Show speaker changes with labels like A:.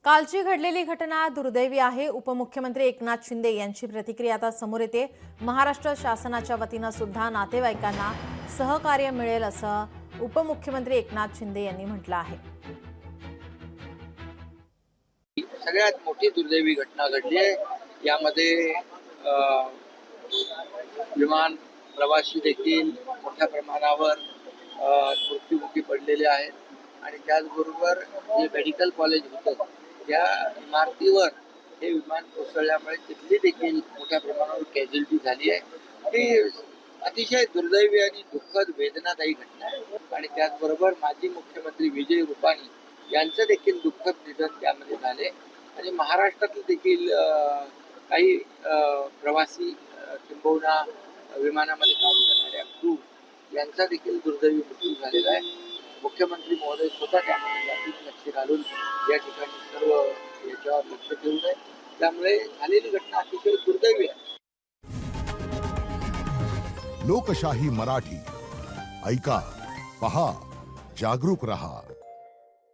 A: कालची घडलेली घटना दुर्दैवी आहे। उपमुख्यमंत्री एकनाथ शिंदे यांची प्रतिक्रिया आता समोर येते। महाराष्ट्र शासनाच्या वतीने सुद्धा नातेवाईकांना सहकार्य मिळेल असं उपमुख्यमंत्री एकनाथ शिंदे यांनी म्हटलं आहे।
B: सगळ्यात मोठी दुर्दैवी घटना घडली आहे। यामध्ये विमान प्रवासी देखील मोठ्या प्रमाणावर मृत्युमुखी पडलेले आहेत आणि त्याचबरोबर जे मेडिकल कॉलेज होतं त्या इमारतीवर हे विमान कोसळल्यामुळे तिथली देखील मोठ्या प्रमाणावर कॅज्युअल्टी झाली आहे। ही अतिशय दुर्दैवी आणि दुःखद वेदनादायी घटना आहे आणि त्याचबरोबर माजी मुख्यमंत्री विजय रूपाणी यांचं देखील दुःखद निधन त्यामध्ये झाले आणि महाराष्ट्रातील देखील काही प्रवासी किंबहुना विमानामध्ये काम करणाऱ्या क्रू यांचा देखील दुर्दैवी मृत्यू झालेला आहे। मुख्यमंत्री महोदय स्वतः त्यामध्ये जागतिक लक्ष घालून या ठिकाणी सर्व याच्यावर लक्ष ठेवून आहे, त्यामुळे झालेली घटना अतिशय दुर्दैवी आहे।
C: लोकशाही मराठी ऐका, पहा, जागरूक रहा।